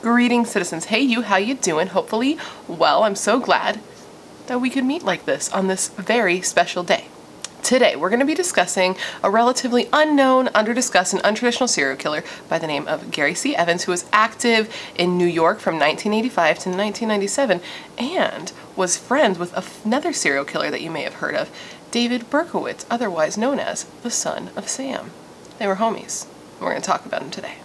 Greetings, citizens. Hey you, how you doing? Hopefully well. I'm so glad that we could meet like this on this very special day. Today we're going to be discussing a relatively unknown, under-discussed, and untraditional serial killer by the name of Gary C. Evans, who was active in New York from 1985 to 1997 and was friends with another serial killer that you may have heard of, David Berkowitz, otherwise known as the Son of Sam. They were homies. We're going to talk about him today.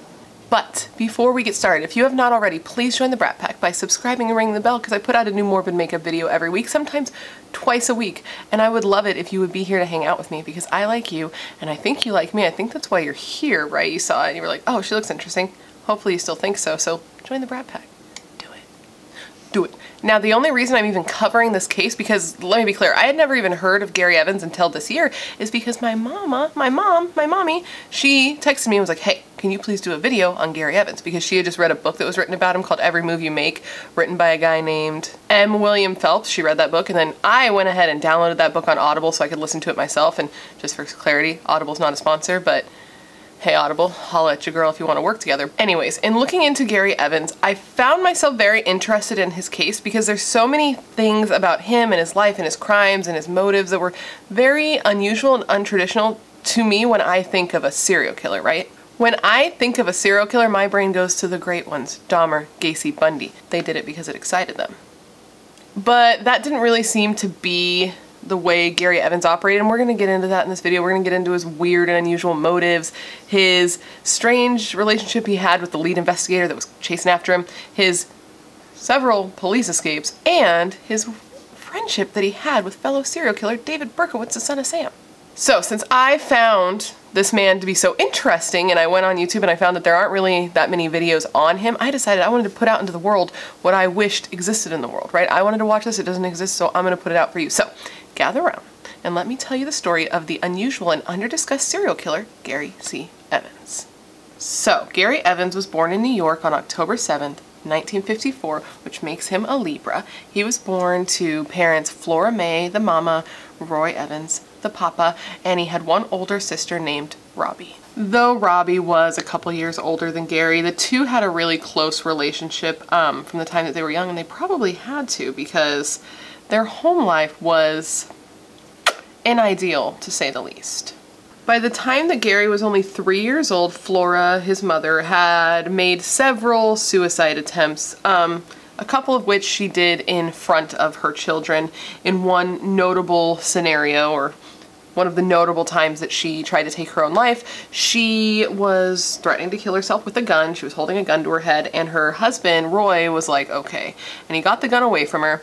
But before we get started, if you have not already, please join the Brat Pack by subscribing and ringing the bell, because I put out a new Morbid makeup video every week, sometimes twice a week. And I would love it if you would be here to hang out with me, because I like you and I think you like me. I think that's why you're here, right? You saw it and you were like, oh, she looks interesting. Hopefully you still think so. So join the Brat Pack. Do it. Do it. Now, the only reason I'm even covering this case, because let me be clear, I had never even heard of Gary Evans until this year, is because my mommy, she texted me and was like, hey, can you please do a video on Gary Evans? Because she had just read a book that was written about him called Every Move You Make, written by a guy named M. William Phelps. She read that book, and then I went ahead and downloaded that book on Audible so I could listen to it myself. And just for clarity, Audible's not a sponsor, but hey Audible, holla at your girl if you want to work together. Anyways, in looking into Gary Evans, I found myself very interested in his case because there's so many things about him and his life and his crimes and his motives that were very unusual and untraditional to me when I think of a serial killer, right? When I think of a serial killer, my brain goes to the great ones, Dahmer, Gacy, Bundy. They did it because it excited them. But that didn't really seem to be the way Gary Evans operated, and we're going to get into that in this video. We're going to get into his weird and unusual motives, his strange relationship he had with the lead investigator that was chasing after him, his several police escapes, and his friendship that he had with fellow serial killer David Berkowitz, the Son of Sam. So, since I found this man to be so interesting, and I went on YouTube and I found that there aren't really that many videos on him, I decided I wanted to put out into the world what I wished existed in the world, right? I wanted to watch this, it doesn't exist, so I'm going to put it out for you. So, gather around and let me tell you the story of the unusual and under-discussed serial killer, Gary C. Evans. So, Gary Evans was born in New York on October 7th, 1954, which makes him a Libra. He was born to parents Flora Mae, the mama, Roy Evans, the papa, and he had one older sister named Robbie. Though Robbie was a couple years older than Gary, the two had a really close relationship from the time that they were young, and they probably had to because their home life was unideal, to say the least. By the time that Gary was only 3 years old, Flora, his mother, had made several suicide attempts, a couple of which she did in front of her children. In one notable scenario, or one of the notable times that she tried to take her own life, she was threatening to kill herself with a gun. She was holding a gun to her head, and her husband, Roy, was like, okay. And he got the gun away from her.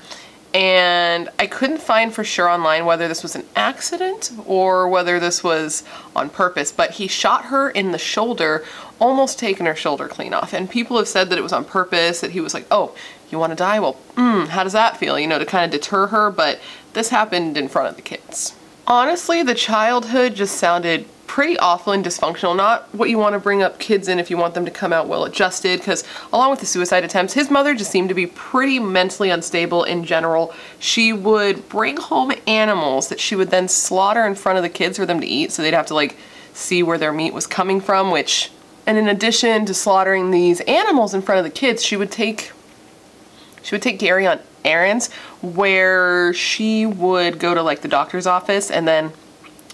And I couldn't find for sure online whether this was an accident or whether this was on purpose, but he shot her in the shoulder, almost taking her shoulder clean off. And people have said that it was on purpose, that he was like, oh, you want to die? Well, how does that feel? You know, to kind of deter her, but this happened in front of the kids. Honestly, the childhood just sounded pretty awful and dysfunctional. Not what you want to bring up kids in if you want them to come out well adjusted, because along with the suicide attempts, his mother just seemed to be pretty mentally unstable in general. She would bring home animals that she would then slaughter in front of the kids for them to eat, so they'd have to like see where their meat was coming from, which, and in addition to slaughtering these animals in front of the kids, she would take Gary on errands where she would go to like the doctor's office and then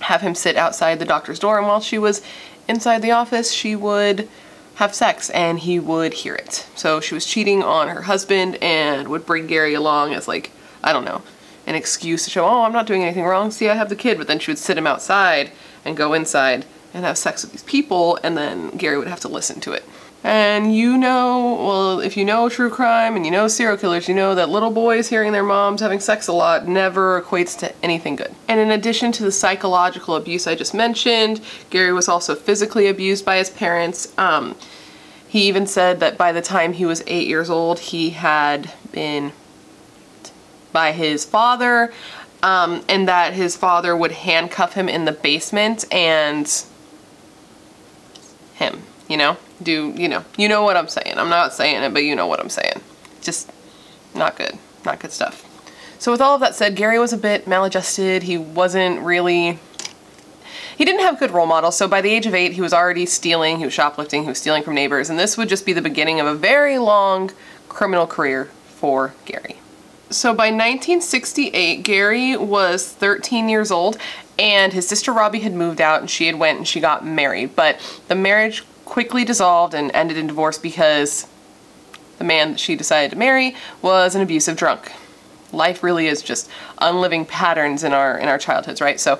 have him sit outside the doctor's door, and while she was inside the office, she would have sex and he would hear it. So she was cheating on her husband and would bring Gary along as like, I don't know, an excuse to show, oh, I'm not doing anything wrong, see, I have the kid, but then she would sit him outside and go inside and have sex with these people, and then Gary would have to listen to it. And you know, well, if you know true crime and you know serial killers, you know that little boys hearing their moms having sex a lot never equates to anything good. And in addition to the psychological abuse I just mentioned, Gary was also physically abused by his parents. He even said that by the time he was 8 years old, he had been by his father, and that his father would handcuff him in the basement and him, you know? You know what I'm saying. I'm not saying it, but you know what I'm saying. Just not good. Not good stuff. So with all of that said, Gary was a bit maladjusted. He wasn't really he didn't have good role models, so by the age of 8, he was already stealing, he was shoplifting, he was stealing from neighbors, and this would just be the beginning of a very long criminal career for Gary. So by 1968, Gary was 13 years old, and his sister Robbie had moved out, and she had went and she got married, but the marriage quickly dissolved and ended in divorce because the man that she decided to marry was an abusive drunk. Life really is just unliving patterns in our childhoods, right? So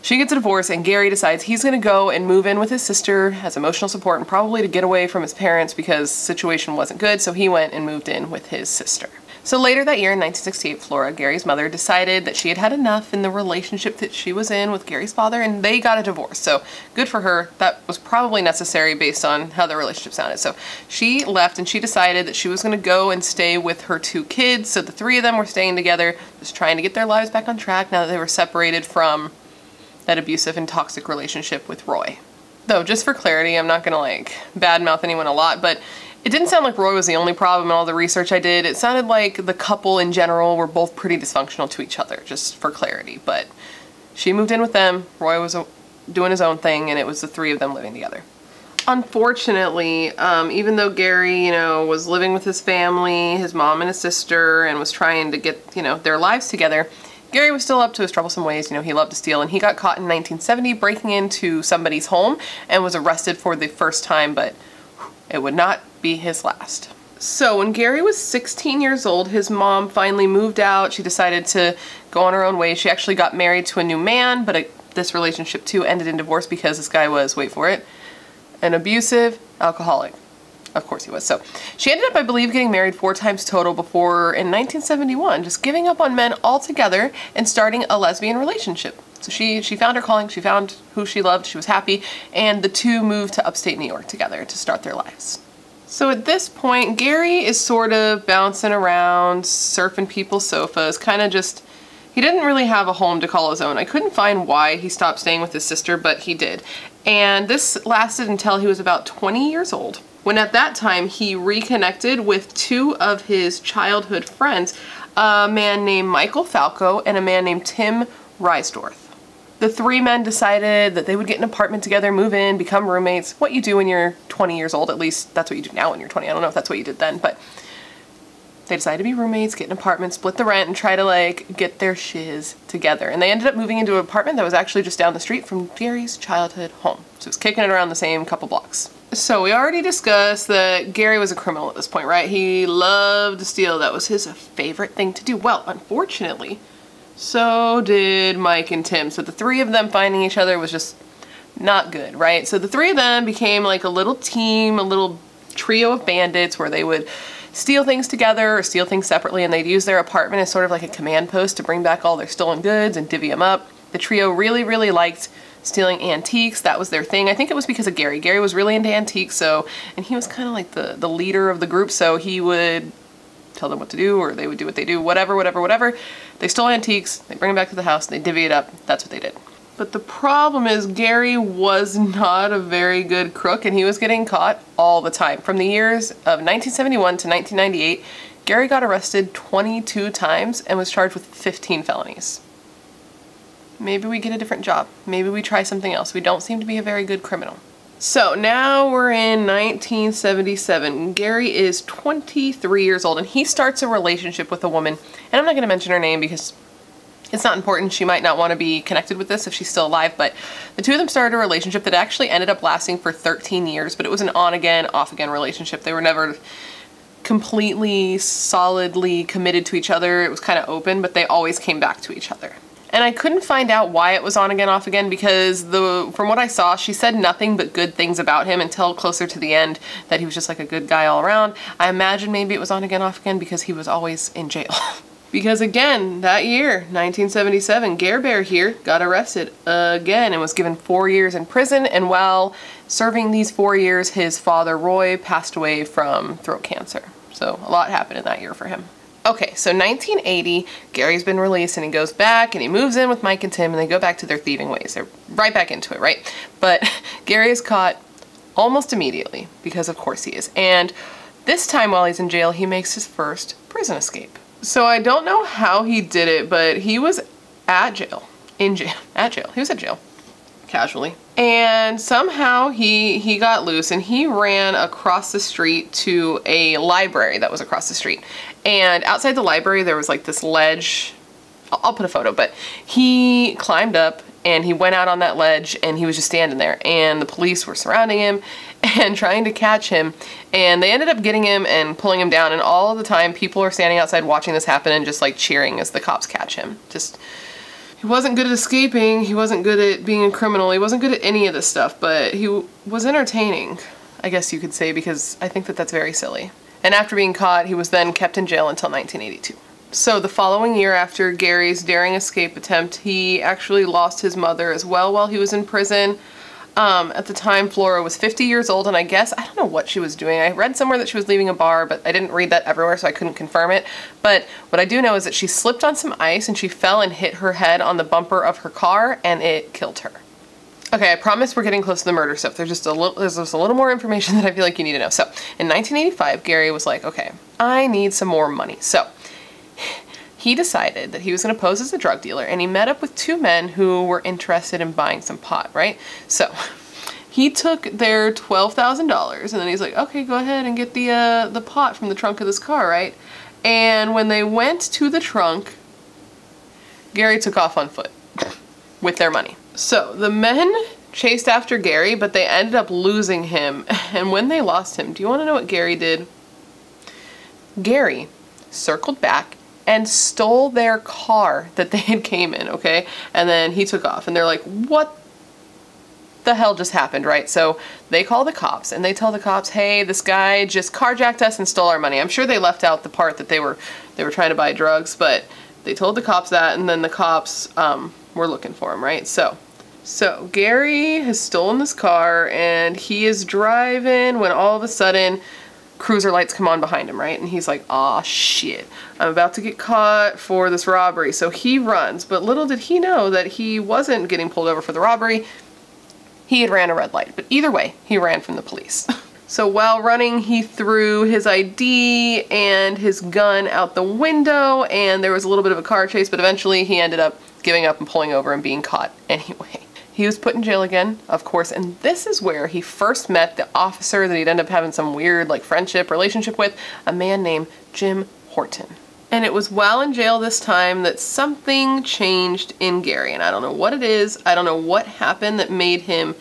she gets a divorce, and Gary decides he's going to go and move in with his sister as emotional support and probably to get away from his parents because the situation wasn't good, so he went and moved in with his sister. So later that year in 1968, Flora, Gary's mother, decided that she had had enough in the relationship that she was in with Gary's father, and they got a divorce. So good for her. That was probably necessary based on how their relationship sounded. So she left, and she decided that she was going to go and stay with her 2 kids. So the 3 of them were staying together, just trying to get their lives back on track now that they were separated from that abusive and toxic relationship with Roy. Though, just for clarity, I'm not going to badmouth anyone a lot, but it didn't sound like Roy was the only problem in all the research I did. It sounded like the couple in general were both pretty dysfunctional to each other, just for clarity. But she moved in with them, Roy was doing his own thing, and it was the 3 of them living together. Unfortunately, even though Gary, was living with his family, his mom and his sister, and was trying to get, their lives together, Gary was still up to his troublesome ways. He loved to steal, and he got caught in 1970 breaking into somebody's home and was arrested for the first time, but it would not be his last. So when Gary was 16 years old, his mom finally moved out. She decided to go on her own way. She actually got married to a new man, but this relationship too ended in divorce because this guy was, wait for it, an abusive alcoholic. Of course he was. So she ended up, I believe, getting married 4 times total before, in 1971, just giving up on men altogether and starting a lesbian relationship. So she found her calling, she found who she loved, she was happy, and the 2 moved to upstate New York together to start their lives. So at this point, Gary is sort of bouncing around, surfing people's sofas, kind of just, he didn't really have a home to call his own. I couldn't find why he stopped staying with his sister, but he did. And this lasted until he was about 20 years old, when at that time he reconnected with 2 of his childhood friends, a man named Michael Falco and a man named Tim Reisdorf. The 3 men decided that they would get an apartment together, move in, become roommates. What you do when you're 20 years old, at least that's what you do now when you're 20. I don't know if that's what you did then, but they decided to be roommates, get an apartment, split the rent, and try to get their shiz together. And they ended up moving into an apartment that was actually just down the street from Gary's childhood home. So it was kicking it around the same couple blocks. So we already discussed that Gary was a criminal at this point, right? He loved to steal. That was his favorite thing to do. Well, unfortunately, so did Mike and Tim. So the 3 of them finding each other was just not good, right? So the 3 of them became like a little team, a little trio of bandits where they would steal things together or steal things separately, and they'd use their apartment as sort of like a command post to bring back all their stolen goods and divvy them up. The trio really, really liked stealing antiques. That was their thing. I think it was because of Gary. Gary was really into antiques, and he was kind of like the leader of the group, so he would tell them what to do, or they would do what they do, whatever. They stole antiques, they bring them back to the house, and they divvy it up. That's what they did. But the problem is Gary was not a very good crook, and he was getting caught all the time. From the years of 1971 to 1998, Gary got arrested 22 times and was charged with 15 felonies. Maybe we get a different job. Maybe we try something else. We don't seem to be a very good criminal. So now we're in 1977. Gary is 23 years old, and he starts a relationship with a woman. And I'm not going to mention her name because it's not important. She might not want to be connected with this if she's still alive, but the 2 of them started a relationship that actually ended up lasting for 13 years, but it was an on-again, off-again relationship. They were never completely, solidly committed to each other. It was kind of open, but they always came back to each other. And I couldn't find out why it was on again, off again, because from what I saw, she said nothing but good things about him until closer to the end, that he was just like a good guy all around. I imagine maybe it was on again, off again because he was always in jail. Because again, that year, 1977, Gare Bear here got arrested again and was given 4 years in prison, and while serving these 4 years, his father, Roy, passed away from throat cancer. So a lot happened in that year for him. Okay, so 1980, Gary's been released and he goes back and he moves in with Mike and Tim, and they go back to their thieving ways. They're right back into it, right? But Gary is caught almost immediately, because of course he is. And this time while he's in jail, he makes his first prison escape. So I don't know how he did it, but he was at jail. He was at jail. casually. And somehow he got loose and he ran across the street to a library that was across the street. And outside the library there was like this ledge. I'll put a photo, but he climbed up and he went out on that ledge and he was just standing there, and the police were surrounding him and trying to catch him, and they ended up getting him and pulling him down, and all the time people are standing outside watching this happen and just like cheering as the cops catch him. Just, he wasn't good at escaping, he wasn't good at being a criminal, he wasn't good at any of this stuff, but he was entertaining, I guess you could say, because I think that that's very silly. And after being caught, he was then kept in jail until 1982. So the following year, after Gary's daring escape attempt, he actually lost his mother as well while he was in prison. At the time, Flora was 50 years old, and I guess, I don't know what she was doing. I read somewhere that she was leaving a bar, but I didn't read that everywhere, so I couldn't confirm it. But what I do know is that she slipped on some ice and she fell and hit her head on the bumper of her car, and it killed her. Okay, I promise we're getting close to the murder stuff. There's just a little more information that I feel like you need to know. So, in 1985, Gary was like, okay, I need some more money. So, he decided that he was going to pose as a drug dealer, and he met up with two men who were interested in buying some pot, right? So he took their $12,000 and then he's like, okay, go ahead and get the pot from the trunk of this car, right? And when they went to the trunk, Gary took off on foot with their money. So the men chased after Gary, but they ended up losing him. And when they lost him, do you want to know what Gary did? Gary circled back and stole their car that they had came in, okay? And then he took off, and they're like, what the hell just happened, right? So they call the cops, and they tell the cops, hey, this guy just carjacked us and stole our money. I'm sure they left out the part that they were trying to buy drugs, but they told the cops that, and then the cops were looking for him, right? So Gary has stolen this car, and he is driving when all of a sudden cruiser lights come on behind him, right? And he's like, aw, shit, I'm about to get caught for this robbery. So he runs, but little did he know that he wasn't getting pulled over for the robbery. He had ran a red light, but either way, he ran from the police. So while running, he threw his ID and his gun out the window, and there was a little bit of a car chase, but eventually he ended up giving up and pulling over and being caught anyway. He was put in jail again, of course, and this is where he first met the officer that he'd end up having some weird like relationship with, a man named Jim Horton. And it was while in jail this time that something changed in Gary, and I don't know what it is, I don't know what happened that made him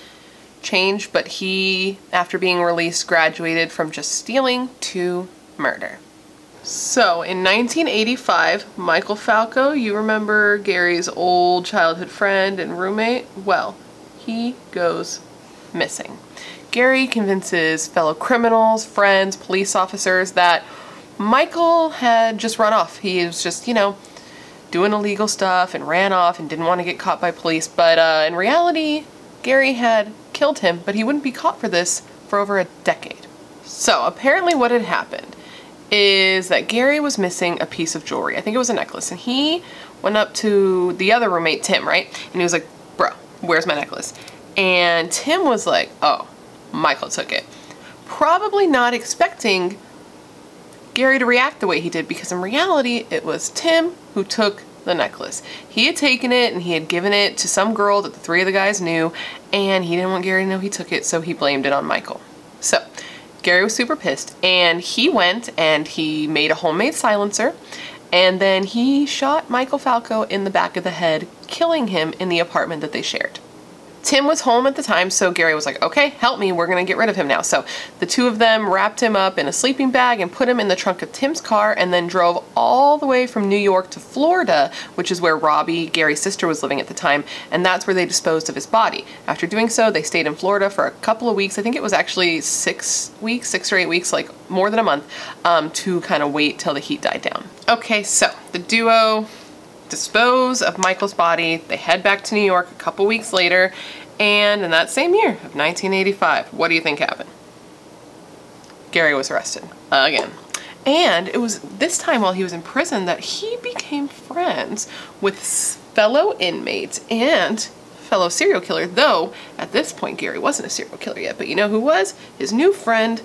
change, but he, after being released, graduated from just stealing to murder. So in 1985, Michael Falco, you remember Gary's old childhood friend and roommate? Well, he goes missing. Gary convinces fellow criminals, friends, police officers that Michael had just run off. He was just, you know, doing illegal stuff and ran off and didn't want to get caught by police. But in reality, Gary had killed him, but he wouldn't be caught for this for over a decade. So apparently what had happened is that Gary was missing a piece of jewelry. I think it was a necklace, and he went up to the other roommate, Tim, right? And he was like, bro, where's my necklace? And Tim was like, oh, Michael took it. Probably not expecting Gary to react the way he did, because in reality, it was Tim who took the necklace. He had taken it and he had given it to some girl that the three of the guys knew, and he didn't want Gary to know he took it, so he blamed it on Michael. So Gary was super pissed, and he went and he made a homemade silencer, and then he shot Michael Falco in the back of the head, killing him in the apartment that they shared. Tim was home at the time, so Gary was like, okay, help me, we're gonna get rid of him now. So the two of them wrapped him up in a sleeping bag and put him in the trunk of Tim's car, and then drove all the way from New York to Florida, which is where Robbie, Gary's sister, was living at the time, and that's where they disposed of his body. After doing so, they stayed in Florida for a couple of weeks. I think it was actually 6 or 8 weeks, like more than a month, to kind of wait till the heat died down. Okay, so the duo dispose of Michael's body. They head back to New York a couple weeks later, and in that same year of 1985, what do you think happened? Gary was arrested again. And it was this time while he was in prison that he became friends with fellow inmates and fellow serial killer, though at this point Gary wasn't a serial killer yet, but you know who was? His new friend,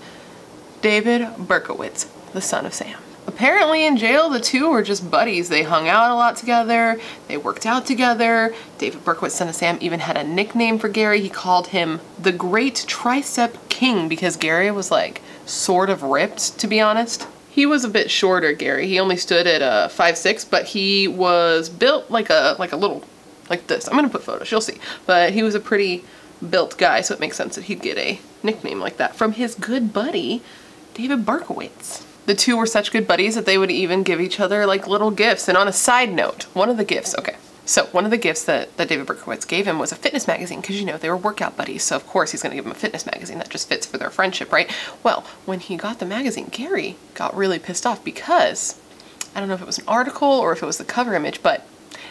David Berkowitz, the son of Sam. Apparently in jail, the two were just buddies. They hung out a lot together. They worked out together. David Berkowitz, son of Sam, even had a nickname for Gary. He called him the Great Tricep King because Gary was like sort of ripped, to be honest. He was a bit shorter, Gary. He only stood at 5'6", but he was built like a little, like this. I'm gonna put photos, you'll see. But he was a pretty built guy, so it makes sense that he'd get a nickname like that from his good buddy, David Berkowitz. The two were such good buddies that they would even give each other like little gifts. And on a side note, one of the gifts that David Berkowitz gave him was a fitness magazine, because you know they were workout buddies, so of course he's gonna give him a fitness magazine that just fits for their friendship, right? Well, when he got the magazine, Gary got really pissed off because, I don't know if it was an article or if it was the cover image, but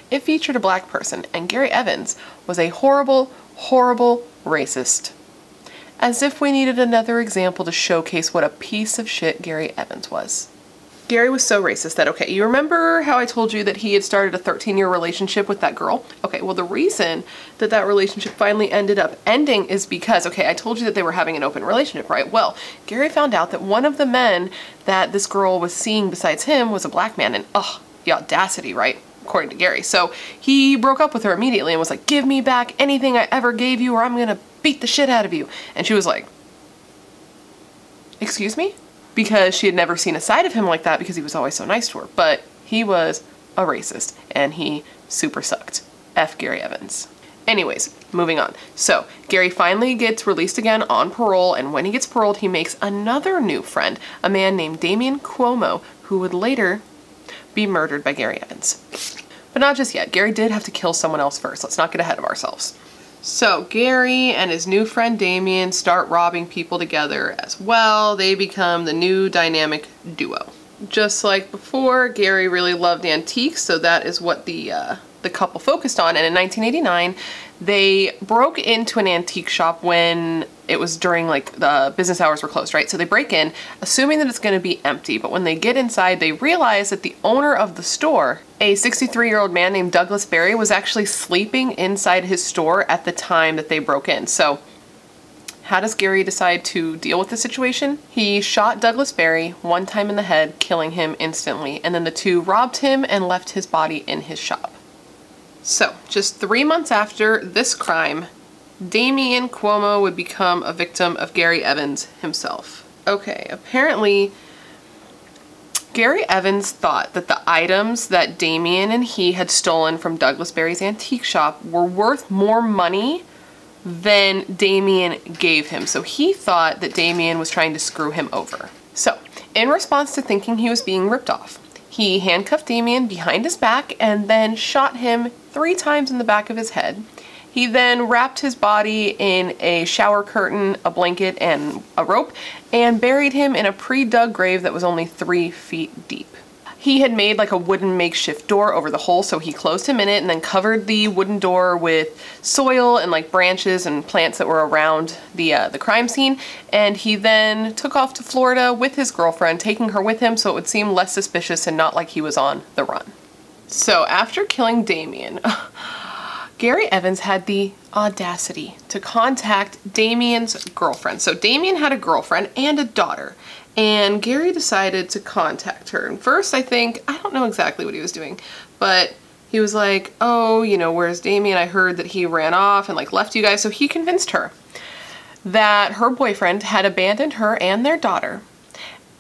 it featured a black person, and Gary Evans was a horrible, horrible racist. As if we needed another example to showcase what a piece of shit Gary Evans was. Gary was so racist that, okay, you remember how I told you that he had started a 13-year relationship with that girl? Okay, well the reason that that relationship finally ended up ending is because, okay, I told you that they were having an open relationship, right? Well, Gary found out that one of the men that this girl was seeing besides him was a black man, and ugh, the audacity, right? According to Gary. So he broke up with her immediately and was like, give me back anything I ever gave you or I'm gonna beat the shit out of you. And she was like, excuse me? Because she had never seen a side of him like that because he was always so nice to her. But he was a racist and he super sucked. F Gary Evans. Anyways, moving on. So Gary finally gets released again on parole, and when he gets paroled, he makes another new friend, a man named Damien Cuomo, who would later be murdered by Gary Evans. But not just yet. Gary did have to kill someone else first. Let's not get ahead of ourselves. So Gary and his new friend Damien start robbing people together as well. They become the new dynamic duo. Just like before, Gary really loved antiques, so that is what the couple focused on. And in 1989, they broke into an antique shop when it was during like the business hours were closed, right? So they break in, assuming that it's going to be empty. But when they get inside, they realize that the owner of the store, a 63-year-old man named Douglas Berry, was actually sleeping inside his store at the time that they broke in. So how does Gary decide to deal with the situation? He shot Douglas Berry one time in the head, killing him instantly. And then the two robbed him and left his body in his shop. So, just 3 months after this crime, Damien Cuomo would become a victim of Gary Evans himself. Okay, apparently Gary Evans thought that the items that Damien and he had stolen from Douglas Berry's antique shop were worth more money than Damien gave him. So he thought that Damien was trying to screw him over. So, in response to thinking he was being ripped off, he handcuffed Damien behind his back and then shot him 3 times in the back of his head. He then wrapped his body in a shower curtain, a blanket, and a rope, and buried him in a pre-dug grave that was only 3 feet deep. He had made like a wooden makeshift door over the hole, so he closed him in it and then covered the wooden door with soil and like branches and plants that were around the crime scene. And he then took off to Florida with his girlfriend, taking her with him so it would seem less suspicious and not like he was on the run. So after killing Damien, Gary Evans had the audacity to contact Damien's girlfriend. So Damien had a girlfriend and a daughter, and Gary decided to contact her. And first, I don't know exactly what he was doing, but he was like, oh, you know, where's Damien? I heard that he ran off and like left you guys. So he convinced her that her boyfriend had abandoned her and their daughter,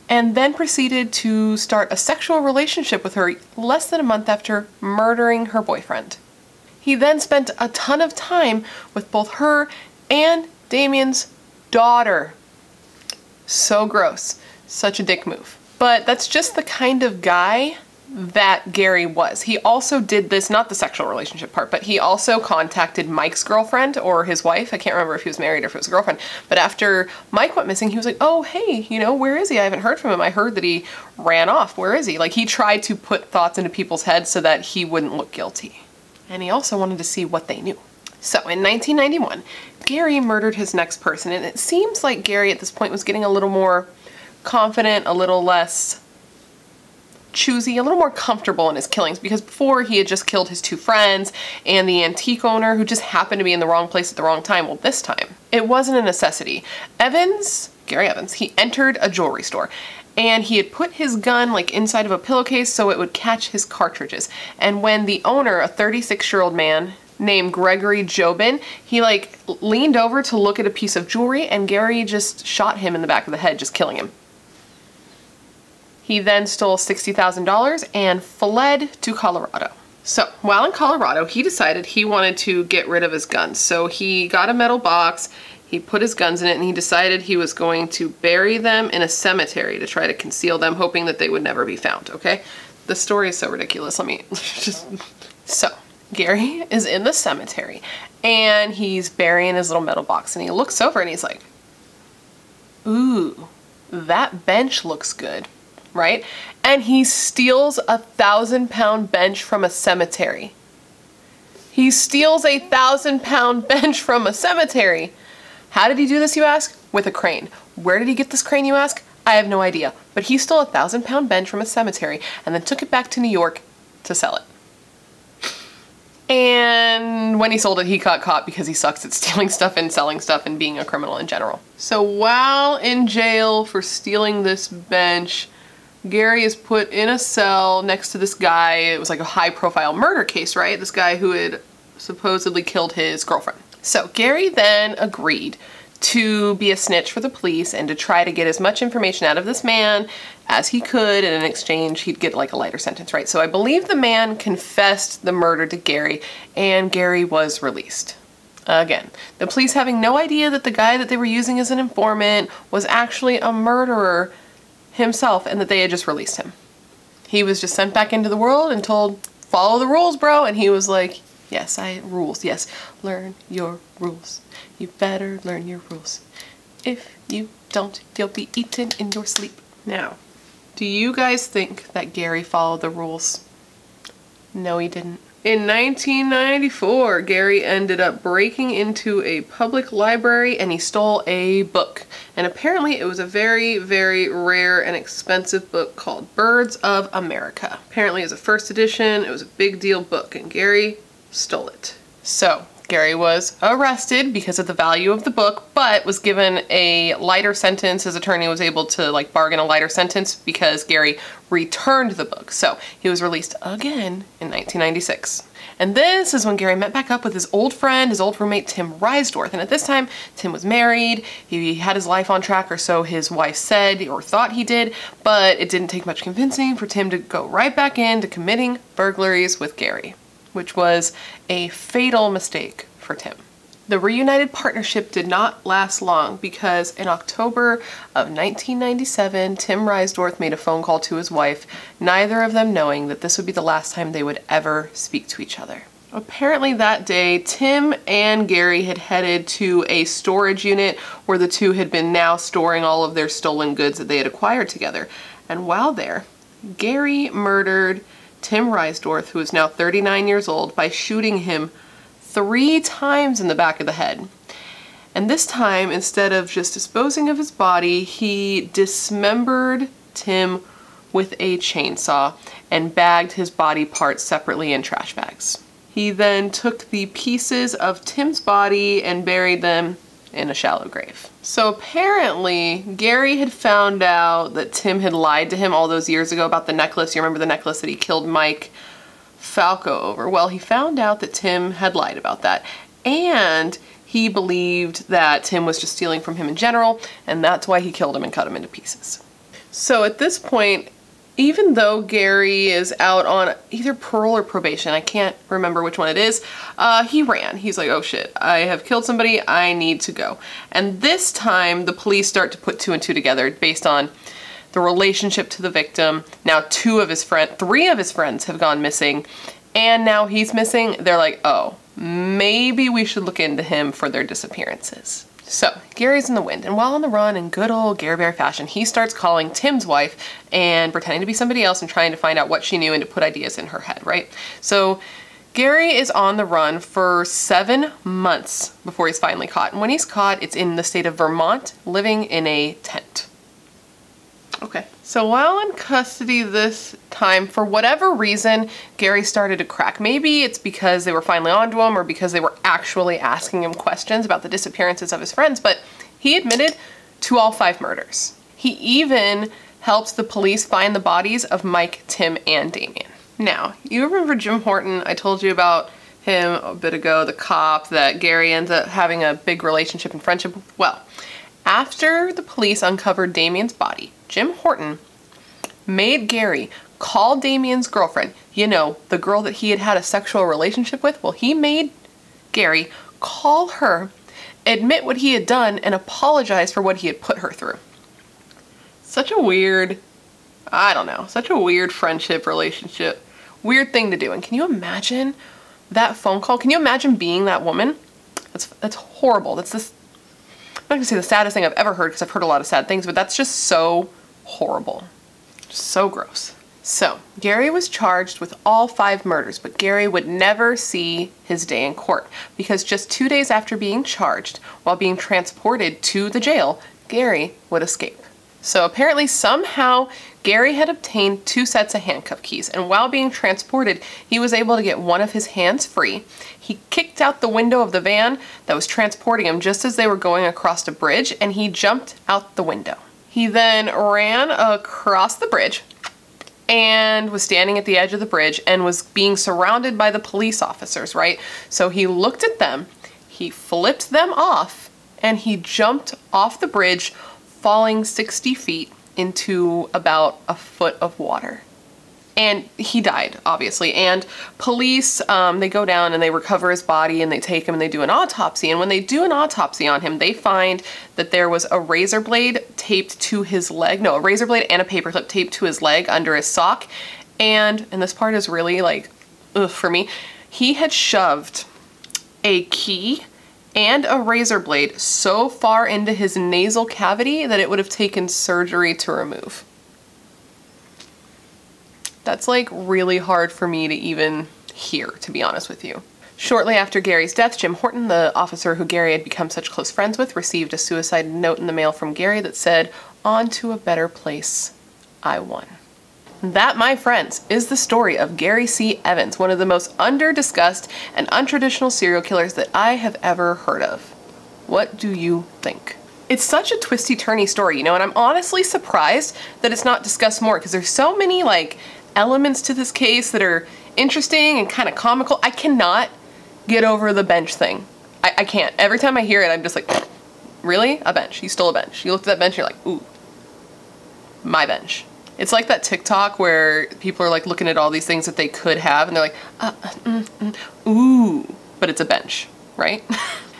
and then proceeded to start a sexual relationship with her less than a month after murdering her boyfriend. He then spent a ton of time with both her and Damien's daughter. So gross. Such a dick move. But that's just the kind of guy that Gary was. He also did this, not the sexual relationship part, but he also contacted Mike's girlfriend or his wife. I can't remember if he was married or if it was a girlfriend. But after Mike went missing, he was like, oh, hey, you know, where is he? I haven't heard from him. I heard that he ran off. Where is he? Like, he tried to put thoughts into people's heads so that he wouldn't look guilty. And he also wanted to see what they knew. So in 1991, Gary murdered his next person, and it seems like Gary at this point was getting a little more confident, a little less choosy, a little more comfortable in his killings, because before he had just killed his 2 friends and the antique owner who just happened to be in the wrong place at the wrong time. Well, this time, it wasn't a necessity. Gary Evans, he entered a jewelry store, and he had put his gun like inside of a pillowcase so it would catch his cartridges. And when the owner, a 36-year-old man named Gregory Jobin, he like leaned over to look at a piece of jewelry, and Gary just shot him in the back of the head, just killing him. He then stole $60,000 and fled to Colorado. So while in Colorado, he decided he wanted to get rid of his guns. So he got a metal box, he put his guns in it, and he decided he was going to bury them in a cemetery to try to conceal them, hoping that they would never be found, okay? The story is so ridiculous. Let me just... So Gary is in the cemetery and he's burying his little metal box, and he looks over and he's like, ooh, that bench looks good, right? And he steals a 1,000-pound bench from a cemetery. He steals a 1,000-pound bench from a cemetery. How did he do this, you ask? With a crane. Where did he get this crane, you ask? I have no idea. But he stole a 1,000-pound bench from a cemetery and then took it back to New York to sell it. And when he sold it, he got caught because he sucks at stealing stuff and selling stuff and being a criminal in general. So while in jail for stealing this bench, Gary is put in a cell next to this guy. It was like a high-profile murder case, right? This guy who had supposedly killed his girlfriend. So Gary then agreed to be a snitch for the police and to try to get as much information out of this man as he could, and in exchange he'd get like a lighter sentence, right? So I believe the man confessed the murder to Gary, and Gary was released. Again, the police having no idea that the guy that they were using as an informant was actually a murderer himself, and that they had just released him. He was just sent back into the world and told, follow the rules, bro, and he was like, yes, rules, yes, learn your rules. You better learn your rules. If you don't, you'll be eaten in your sleep. Now, do you guys think that Gary followed the rules? No, he didn't. In 1994, Gary ended up breaking into a public library and he stole a book. And apparently it was a very, very rare and expensive book called Birds of America. Apparently it was a first edition, it was a big deal book, and Gary stole it. So Gary was arrested because of the value of the book, but was given a lighter sentence. His attorney was able to like bargain a lighter sentence because Gary returned the book. So he was released again in 1996. And this is when Gary met back up with his old friend, his old roommate, Tim Reisdorf. And at this time, Tim was married. He had his life on track, or so his wife said, or thought he did, but it didn't take much convincing for Tim to go right back into committing burglaries with Gary, which was a fatal mistake for Tim. The reunited partnership did not last long because in October of 1997, Tim Reisdorf made a phone call to his wife, neither of them knowing that this would be the last time they would ever speak to each other. Apparently that day, Tim and Gary had headed to a storage unit where the two had been now storing all of their stolen goods that they had acquired together. And while there, Gary murdered Tim Reisdorf, who is now 39 years old, by shooting him 3 times in the back of the head. And this time, instead of just disposing of his body, he dismembered Tim with a chainsaw and bagged his body parts separately in trash bags. He then took the pieces of Tim's body and buried them in a shallow grave. So apparently, Gary had found out that Tim had lied to him all those years ago about the necklace. You remember the necklace that he killed Mike Falco over? Well, he found out that Tim had lied about that, and he believed that Tim was just stealing from him in general, and that's why he killed him and cut him into pieces. So at this point, even though Gary is out on either parole or probation, I can't remember which one it is, he ran. He's like, oh shit, I have killed somebody, I need to go. And this time, the police start to put 2 and 2 together based on the relationship to the victim. Now 3 of his friends have gone missing, and now he's missing. They're like, oh, maybe we should look into him for their disappearances. So Gary's in the wind, and while on the run in good old Gary Bear fashion, he starts calling Tim's wife and pretending to be somebody else and trying to find out what she knew and to put ideas in her head, right? So Gary is on the run for 7 months before he's finally caught. And when he's caught, it's in the state of Vermont, living in a tent. Okay, so while in custody this time, for whatever reason, Gary started to crack. Maybe it's because they were finally onto him or because they were actually asking him questions about the disappearances of his friends, but he admitted to all 5 murders. He even helps the police find the bodies of Mike, Tim, and Damien. Now, you remember Jim Horton? I told you about him a bit ago, the cop that Gary ends up having a big relationship and friendship with. Well, after the police uncovered Damien's body, Jim Horton made Gary call Damien's girlfriend, you know, the girl that he had had a sexual relationship with. Well, he made Gary call her, admit what he had done, and apologize for what he had put her through. Such a weird, I don't know, such a weird friendship relationship. Weird thing to do. And can you imagine that phone call? Can you imagine being that woman? That's horrible. That's this, I'm not gonna say the saddest thing I've ever heard, because I've heard a lot of sad things, but that's just so horrible. So gross. So, Gary was charged with all 5 murders, but Gary would never see his day in court, because just 2 days after being charged, while being transported to the jail, Gary would escape. So apparently somehow Gary had obtained 2 sets of handcuff keys, and while being transported, he was able to get one of his hands free. He kicked out the window of the van that was transporting him just as they were going across a bridge, and he jumped out the window. He then ran across the bridge and was standing at the edge of the bridge and was being surrounded by the police officers, right? So he looked at them, he flipped them off, and he jumped off the bridge, falling 60 feet into about a foot of water. And he died, obviously. And police, they go down and they recover his body and they take him and they do an autopsy. And when they do an autopsy on him, they find that there was a razor blade taped to his leg. No, a razor blade and a paperclip taped to his leg under his sock. And this part is really like, ugh, for me. He had shoved a key and a razor blade so far into his nasal cavity that it would have taken surgery to remove. That's like really hard for me to even hear, to be honest with you. Shortly after Gary's death, Jim Horton, the officer who Gary had become such close friends with, received a suicide note in the mail from Gary that said, "On to a better place, I won." That, my friends, is the story of Gary C. Evans, one of the most under-discussed and untraditional serial killers that I have ever heard of. What do you think? It's such a twisty-turny story, you know, and I'm honestly surprised that it's not discussed more, because there's so many, like, elements to this case that are interesting and kind of comical. I cannot get over the bench thing. I can't. Every time I hear it, I'm just like, really? A bench? You stole a bench. You looked at that bench and you're like, ooh, my bench. It's like that TikTok where people are like looking at all these things that they could have and they're like, ooh, but it's a bench, right?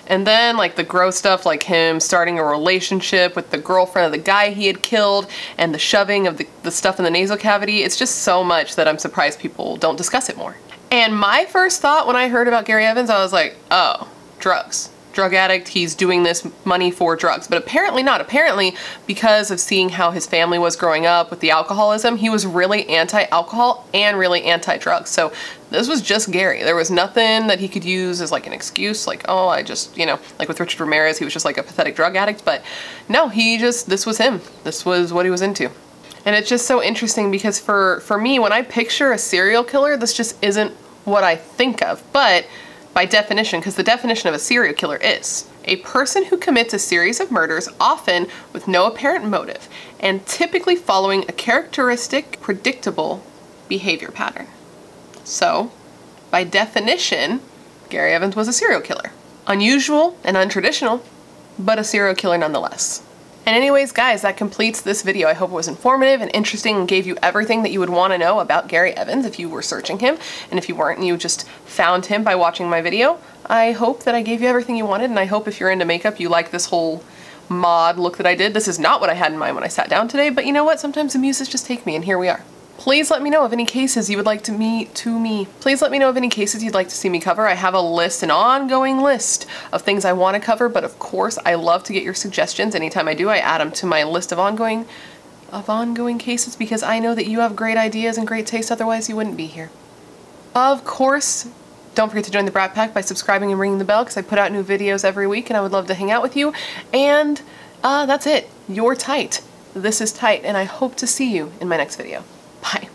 And then like the gross stuff, like him starting a relationship with the girlfriend of the guy he had killed, and the shoving of the stuff in the nasal cavity. It's just so much that I'm surprised people don't discuss it more. And my first thought when I heard about Gary Evans, I was like, oh, drugs. Drug addict, he's doing this money for drugs. But apparently not. Apparently, because of seeing how his family was growing up with the alcoholism, he was really anti-alcohol and really anti-drugs. So this was just Gary. There was nothing that he could use as like an excuse, like, oh, I just, you know, like with Richard Ramirez, he was just like a pathetic drug addict. But no, this was him. This was what he was into. And it's just so interesting because for me, when I picture a serial killer, this just isn't what I think of. But by definition, because the definition of a serial killer is a person who commits a series of murders, often with no apparent motive, and typically following a characteristic, predictable behavior pattern. So, by definition, Gary Evans was a serial killer. Unusual and untraditional, but a serial killer nonetheless. And anyways, guys, that completes this video. I hope it was informative and interesting and gave you everything that you would want to know about Gary Evans if you were searching him. And if you weren't and you just found him by watching my video, I hope that I gave you everything you wanted, and I hope if you're into makeup, you like this whole mod look that I did. This is not what I had in mind when I sat down today, but you know what? Sometimes the muses just take me, and here we are. Please let me know of any cases you would like Please let me know of any cases you'd like to see me cover. I have a list, an ongoing list of things I want to cover, but of course I love to get your suggestions. Anytime I do, I add them to my list of ongoing cases, because I know that you have great ideas and great taste, otherwise you wouldn't be here. Of course, don't forget to join the Brat Pack by subscribing and ringing the bell, because I put out new videos every week and I would love to hang out with you. And that's it. You're tight. This is tight, and I hope to see you in my next video. Bye.